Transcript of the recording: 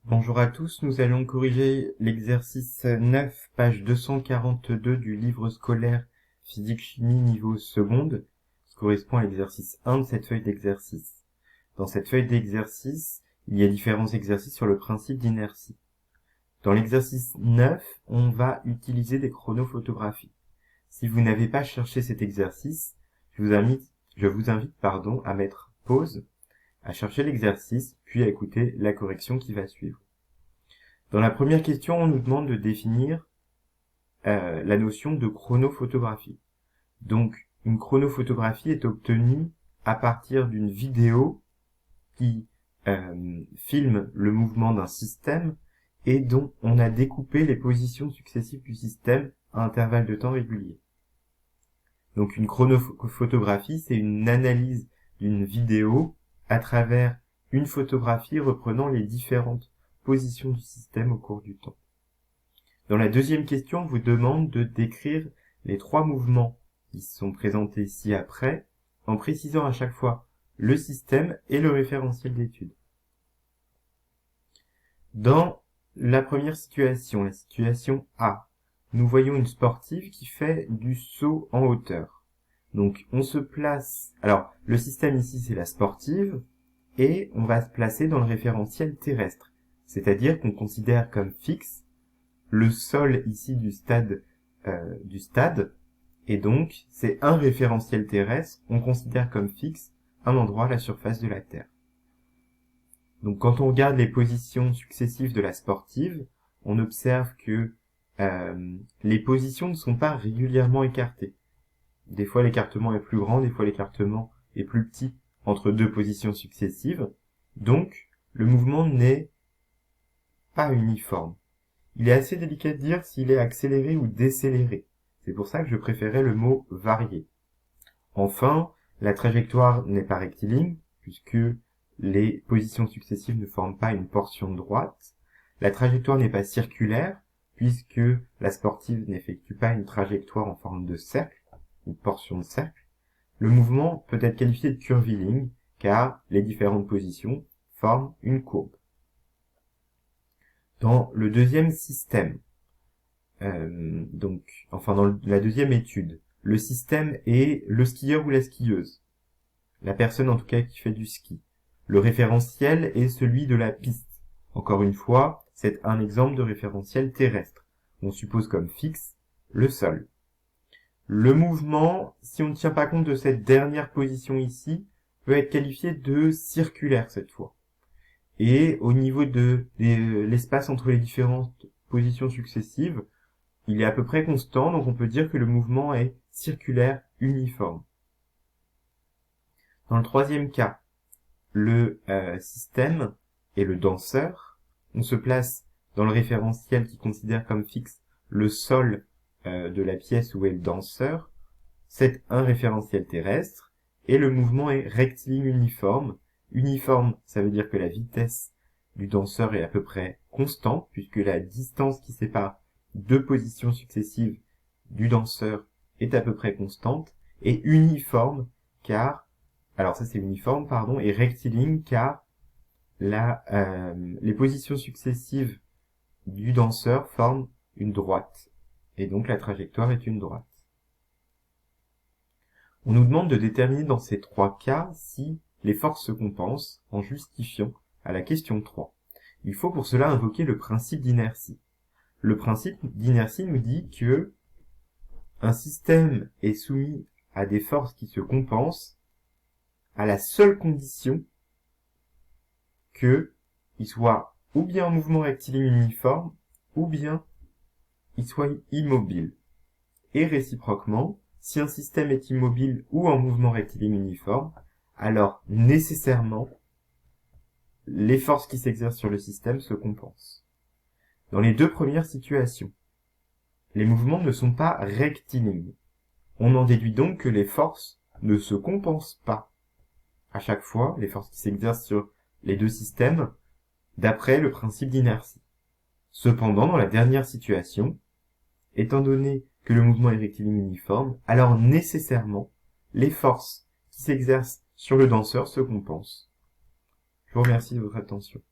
Bonjour à tous, nous allons corriger l'exercice 9, page 242 du livre scolaire Physique-Chimie niveau seconde, qui correspond à l'exercice 1 de cette feuille d'exercice. Dans cette feuille d'exercice, il y a différents exercices sur le principe d'inertie. Dans l'exercice 9, on va utiliser des chronophotographies. Si vous n'avez pas cherché cet exercice, je vous invite à mettre pause, à chercher l'exercice, puis à écouter la correction qui va suivre. Dans la première question, on nous demande de définir la notion de chronophotographie. Donc, une chronophotographie est obtenue à partir d'une vidéo qui filme le mouvement d'un système et dont on a découpé les positions successives du système à intervalles de temps réguliers. Donc, une chronophotographie, c'est une analyse d'une vidéo à travers une photographie reprenant les différentes positions du système au cours du temps. Dans la deuxième question, on vous demande de décrire les trois mouvements qui sont présentés ci-après, en précisant à chaque fois le système et le référentiel d'étude. Dans la première situation, la situation A, nous voyons une sportive qui fait du saut en hauteur. Donc on se place, alors le système ici c'est la sportive, et on va se placer dans le référentiel terrestre, c'est-à-dire qu'on considère comme fixe le sol ici du stade, et donc c'est un référentiel terrestre, on considère comme fixe un endroit à la surface de la Terre. Donc quand on regarde les positions successives de la sportive, on observe que les positions ne sont pas régulièrement écartées. Des fois l'écartement est plus grand, des fois l'écartement est plus petit entre deux positions successives, donc le mouvement n'est pas uniforme. Il est assez délicat de dire s'il est accéléré ou décéléré. C'est pour ça que je préférais le mot varié. Enfin, la trajectoire n'est pas rectiligne, puisque les positions successives ne forment pas une portion droite. La trajectoire n'est pas circulaire, puisque la sportive n'effectue pas une trajectoire en forme de cercle, une portion de cercle. Le mouvement peut être qualifié de curviligne, car les différentes positions forment une courbe. Dans le deuxième système, dans la deuxième étude, le système est le skieur ou la skieuse, la personne en tout cas qui fait du ski. Le référentiel est celui de la piste. Encore une fois, c'est un exemple de référentiel terrestre. On suppose comme fixe le sol. Le mouvement, si on ne tient pas compte de cette dernière position ici, peut être qualifié de circulaire cette fois. Et au niveau de l'espace entre les différentes positions successives, il est à peu près constant, donc on peut dire que le mouvement est circulaire uniforme. Dans le troisième cas, le système est le danseur. On se place dans le référentiel qui considère comme fixe le sol de la pièce où est le danseur. C'est un référentiel terrestre et le mouvement est rectiligne uniforme. Uniforme, ça veut dire que la vitesse du danseur est à peu près constante puisque la distance qui sépare deux positions successives du danseur est à peu près constante, et uniforme car, alors ça c'est uniforme, pardon, et rectiligne car les positions successives du danseur forment une droite, et donc la trajectoire est une droite. On nous demande de déterminer dans ces trois cas si les forces se compensent en justifiant à la question 3. Il faut pour cela invoquer le principe d'inertie. Le principe d'inertie nous dit que un système est soumis à des forces qui se compensent à la seule condition qu'il soit ou bien en mouvement rectiligne uniforme, ou bien il soit immobile. Et réciproquement, si un système est immobile ou en mouvement rectiligne uniforme, alors nécessairement, les forces qui s'exercent sur le système se compensent. Dans les deux premières situations, les mouvements ne sont pas rectilignes. On en déduit donc que les forces ne se compensent pas. À chaque fois, les forces qui s'exercent sur les deux systèmes, d'après le principe d'inertie. Cependant, dans la dernière situation, étant donné que le mouvement est rectiligne uniforme, alors nécessairement, les forces qui s'exercent sur le danseur se compensent. Je vous remercie de votre attention.